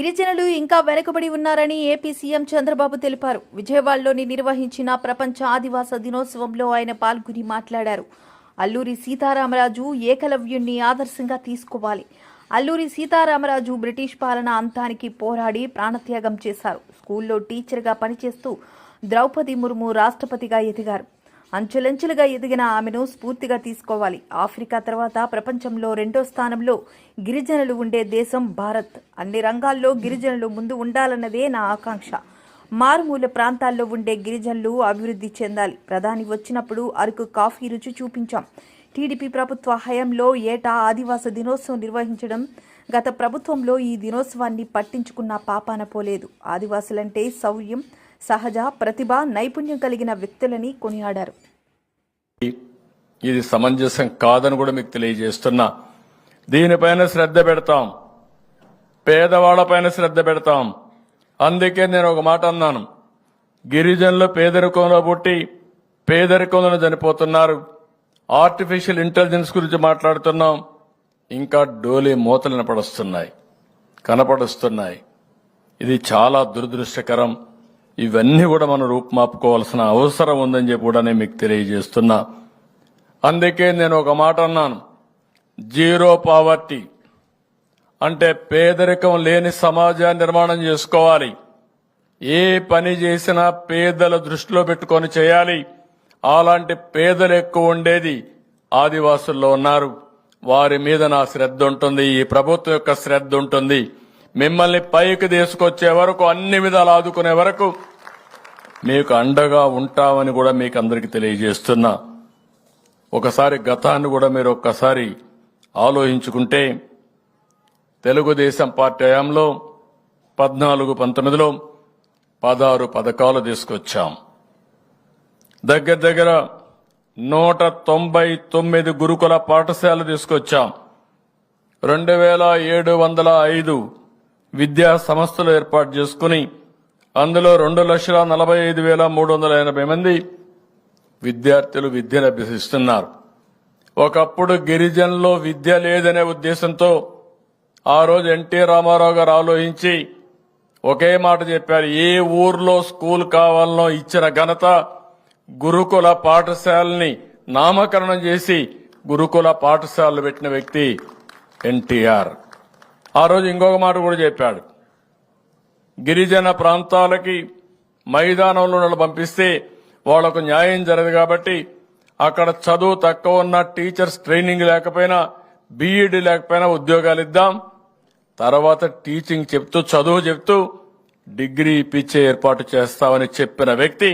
గిరిజనులు ఇంకా వెనుకబడి ఉన్నారని ఏపీ సీఎం చంద్రబాబు తెలిపారు. విజయవాడలోని నిర్వహించిన ప్రపంచ ఆదివాస దినోత్సవంలో ఆయన పాల్గొని మాట్లాడారు. అల్లూరి సీతారామరాజు ఏకలవ్యుణ్ణి ఆదర్శంగా తీసుకోవాలి. అల్లూరి సీతారామరాజు బ్రిటిష్ పాలన అంతానికి పోరాడి ప్రాణత్యాగం చేశారు. స్కూల్లో టీచర్గా పనిచేస్తూ ద్రౌపది ముర్ము రాష్ట్రపతిగా ఎదిగారు. అంచెలంచెలుగా ఎదిగిన ఆమెను స్ఫూర్తిగా తీసుకోవాలి. ఆఫ్రికా తర్వాత ప్రపంచంలో 2వ స్థానంలో గిరిజనులు ఉండే దేశం భారత్. అన్ని రంగాల్లో గిరిజనులు ముందు ఉండాలన్నదే నా ఆకాంక్ష. మారుమూల ప్రాంతాల్లో ఉండే గిరిజనులు అభివృద్ధి చెందాలి. ప్రధాని వచ్చినప్పుడు అరకు కాఫీ రుచి చూపించాం. టీడీపీ ప్రభుత్వ హయాంలో ఏటా ఆదివాస దినోత్సవం నిర్వహించడం. గత ప్రభుత్వంలో ఈ దినోత్సవాన్ని పట్టించుకున్న పాపాన పోలేదు. ఆదివాసులంటే శౌర్యం, సహజ ప్రతిభ, నైపుణ్యం కలిగిన వ్యక్తులని కొనియాడారు. ఇది సమంజసం కాదని కూడా మీకు తెలియజేస్తున్నా. దీనిపైన శ్రద్ధ పెడతాం, పేదవాళ్లపైన శ్రద్ధ పెడతాం. అందుకే నేను ఒక మాట అన్నాను, గిరిజనులు పేదరికంలో పుట్టి పేదరికంలో చనిపోతున్నారు. ఆర్టిఫిషియల్ ఇంటెలిజెన్స్ గురించి మాట్లాడుతున్నాం. ఇంకా డోలే మూతలు కనపడుస్తున్నాయి. ఇది చాలా దురదృష్టకరం. ఇవన్నీ కూడా మనం రూపుమాపుకోవాల్సిన అవసరం ఉందని చెప్పి కూడా నేను మీకు తెలియజేస్తున్నా. అందుకే నేను ఒక మాట అన్నాను, జీరో పావర్టీ అంటే పేదరికం లేని సమాజాన్ని నిర్మాణం చేసుకోవాలి. ఏ పని చేసినా పేదల దృష్టిలో పెట్టుకొని చేయాలి. అలాంటి పేదలు ఎక్కువ ఉండేది ఆదివాసుల్లో ఉన్నారు. వారి మీద నా శ్రద్ధ ఉంటుంది, ఈ ప్రభుత్వం యొక్క శ్రద్ధ ఉంటుంది. మిమ్మల్ని పైకి తీసుకొచ్చే వరకు, అన్ని విధాలు ఆదుకునే వరకు మీకు అండగా ఉంటామని కూడా మీకు అందరికీ తెలియజేస్తున్నా. ఒకసారి గతాన్ని కూడా మీరు ఒక్కసారి ఆలోచించుకుంటే, తెలుగుదేశం పార్టీ హయాంలో 14-19లో 16 పథకాలు తీసుకొచ్చాం. దగ్గర 199 గురుకుల పాఠశాలలు తీసుకొచ్చాం. 2705 విద్యా సంస్థలు ఏర్పాటు చేసుకుని అందులో 2,45,380 మంది విద్యార్థులు విద్యను అభ్యసిస్తున్నారు. ఒకప్పుడు గిరిజనుల్లో విద్య లేదనే ఉద్దేశంతో ఆ రోజు ఎన్టీ రామారావు గారు ఆలోచించి ఒకే మాట చెప్పారు, ఏ ఊర్లో స్కూల్ కావాలనో ఇచ్చిన ఘనత గురుకుల పాఠశాలని నామకరణం చేసి గురుకుల పాఠశాలలు పెట్టిన వ్యక్తి ఎన్టీఆర్. ఆ రోజు ఇంకొక మాట కూడా చెప్పాడు, గిరిజన ప్రాంతాలకి మైదానంలో పంపిస్తే వాళ్లకు న్యాయం జరగదు కాబట్టి అక్కడ చదువు తక్కువ ఉన్న టీచర్స్ ట్రైనింగ్ లేకపోయినా, బీఈడీ లేకపోయినా ఉద్యోగాలు ఇద్దాం. తర్వాత టీచింగ్ చెప్తూ, చదువు చెప్తూ డిగ్రీ ఇప్పించే ఏర్పాటు చేస్తామని చెప్పిన వ్యక్తి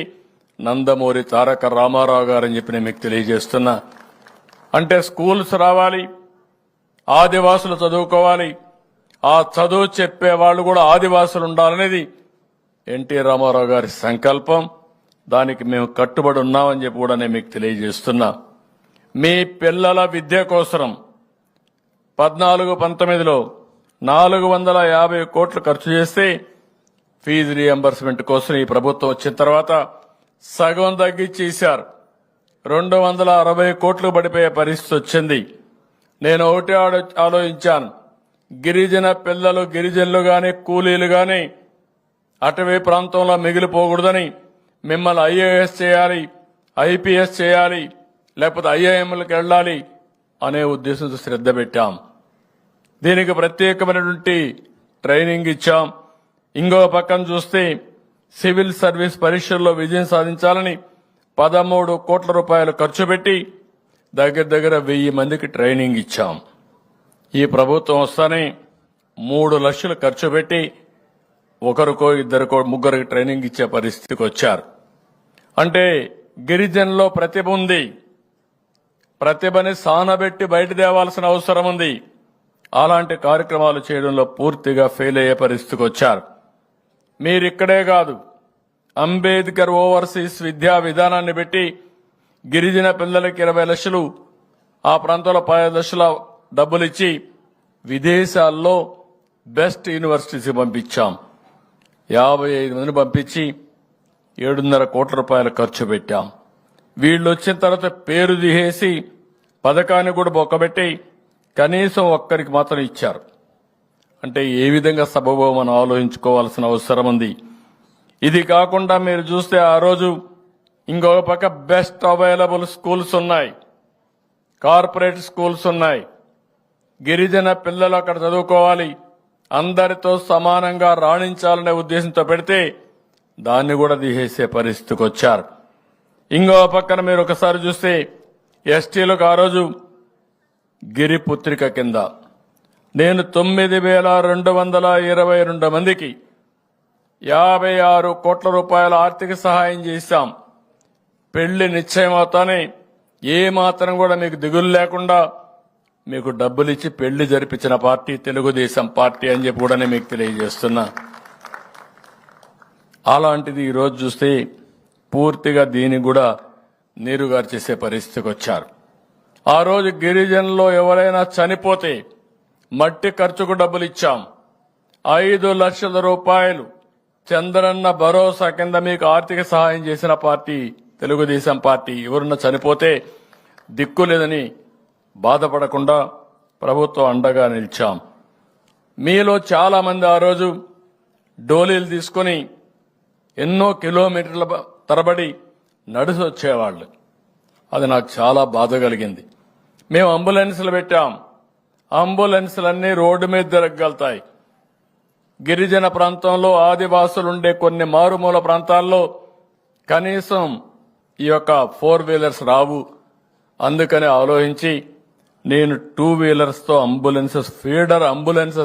నందమూరి తారక రామారావు గారని చెప్పి నేను మీకు తెలియజేస్తున్నా. అంటే స్కూల్స్ రావాలి, ఆదివాసులు చదువుకోవాలి, ఆ చదువు చెప్పే వాళ్ళు కూడా ఆదివాసులు ఉండాలనేది ఎన్టీ రామారావు గారి సంకల్పం. దానికి మేము కట్టుబడి ఉన్నామని చెప్పి కూడా నేను మీకు తెలియజేస్తున్నా. మీ పిల్లల విద్య కోసం 14-19లో 450 కోట్లు ఖర్చు చేస్తే ఫీజు రీఎంబర్స్మెంట్ కోసం ఈ ప్రభుత్వం వచ్చిన తర్వాత సగం తగ్గించేశారు. 260 కోట్లు పడిపోయే పరిస్థితి వచ్చింది. నేను ఒకటి ఆలోచించాను, గిరిజన పిల్లలు, గిరిజనులు గాని కూలీలు గాని అటవీ ప్రాంతంలో మిగిలిపోకూడదని మిమ్మల్ని ఐఏఎస్ చేయాలి, ఐపీఎస్ చేయాలి, లేకపోతే ఐఐఎంలకు వెళ్ళాలి అనే ఉద్దేశంతో శ్రద్ధ పెట్టాం. దీనికి ప్రత్యేకమైనటువంటి ట్రైనింగ్ ఇచ్చాం. ఇంకో పక్కన చూస్తే సివిల్ సర్వీస్ పరీక్షల్లో విజయం సాధించాలని 13 కోట్ల రూపాయలు ఖర్చు పెట్టి దగ్గర 1000 మందికి ట్రైనింగ్ ఇచ్చాం. ఈ ప్రభుత్వం వస్తానే 3 లక్షలు ఖర్చు పెట్టి ఒకరికో ఇద్దరికో ముగ్గురికి ట్రైనింగ్ ఇచ్చే పరిస్థితికి వచ్చారు. అంటే గిరిజనుల్లో ప్రతిభ ఉంది, ప్రతిభని సానబెట్టి బయట తేవాల్సిన అవసరం ఉంది. అలాంటి కార్యక్రమాలు చేయడంలో పూర్తిగా ఫెయిల్ అయ్యే పరిస్థితికి వచ్చారు. మీరిక్కడే కాదు, అంబేద్కర్ ఓవర్సీస్ విద్యా విధానాన్ని పెట్టి గిరిజన పిల్లలకి 20 లక్షలు, ఆ ప్రాంతంలో 10 లక్షల డబ్బులిచ్చి విదేశాల్లో బెస్ట్ యూనివర్సిటీస్ పంపించాం. 55 మందిని పంపించి 7.5 కోట్ల రూపాయలు ఖర్చు పెట్టాం. వీళ్ళు వచ్చిన తర్వాత పేరు తీసేసి పథకాన్ని కూడా బొక్కబెట్టి కనీసం ఒక్కరికి మాత్రం ఇచ్చారు. అంటే ఏ విధంగా సబబో మనం ఆలోచించుకోవాల్సిన అవసరం ఉంది. ఇది కాకుండా మీరు చూస్తే ఆ రోజు ఇంకొక పక్క బెస్ట్ అవైలబుల్ స్కూల్స్ ఉన్నాయి, కార్పొరేట్ స్కూల్స్ ఉన్నాయి. గిరిజన పిల్లలు అక్కడ చదువుకోవాలి, అందరితో సమానంగా రాణించాలనే ఉద్దేశంతో పెడితే దాన్ని కూడా తీసేసే పరిస్థితికి వచ్చారు. ఇంకో పక్కన మీరు ఒకసారి చూస్తే ఎస్టీలకు ఆ రోజు గిరిపుత్రిక కింద నేను 9,222 మందికి 56 కోట్ల రూపాయల ఆర్థిక సహాయం చేశాం. పెళ్లి నిశ్చయమవుతానే ఏ మాత్రం కూడా మీకు దిగులు లేకుండా మీకు డబ్బులు ఇచ్చి పెళ్లి జరిపించిన పార్టీ తెలుగుదేశం పార్టీ అని చెప్పి కూడా మీకు తెలియజేస్తున్నా. అలాంటిది ఈరోజు చూస్తే పూర్తిగా దీన్ని కూడా నీరుగారు చేసే పరిస్థితికి వచ్చారు. ఆ రోజు గిరిజనుల్లో ఎవరైనా చనిపోతే మట్టి ఖర్చుకు డబ్బులు ఇచ్చాం. 5 లక్షల రూపాయలు చంద్రన్న భరోసా కింద మీకు ఆర్థిక సహాయం చేసిన పార్టీ తెలుగుదేశం పార్టీ. ఎవరున్నా చనిపోతే దిక్కు లేదని బాధపడకుండా ప్రభుత్వం అండగా నిలిచాం. మీలో చాలా మంది ఆ రోజు డోలీలు తీసుకుని ఎన్నో కిలోమీటర్ల తరబడి నడిచి వచ్చేవాళ్ళు. అది నాకు చాలా బాధ కలిగింది. మేము అంబులెన్సులు పెట్టాం, అంబులెన్సులన్నీ రోడ్డు మీద తిరగలుగుతాయి. గిరిజన ప్రాంతంలో ఆదివాసులుండే కొన్ని మారుమూల ప్రాంతాల్లో కనీసం ఈ యొక్క 4 వీలర్స్ రావు. అందుకని ఆలోచించి నేను 2 వీలర్స్ తో అంబులెన్సెస్, ఫీడర్ అంబులెన్సెస్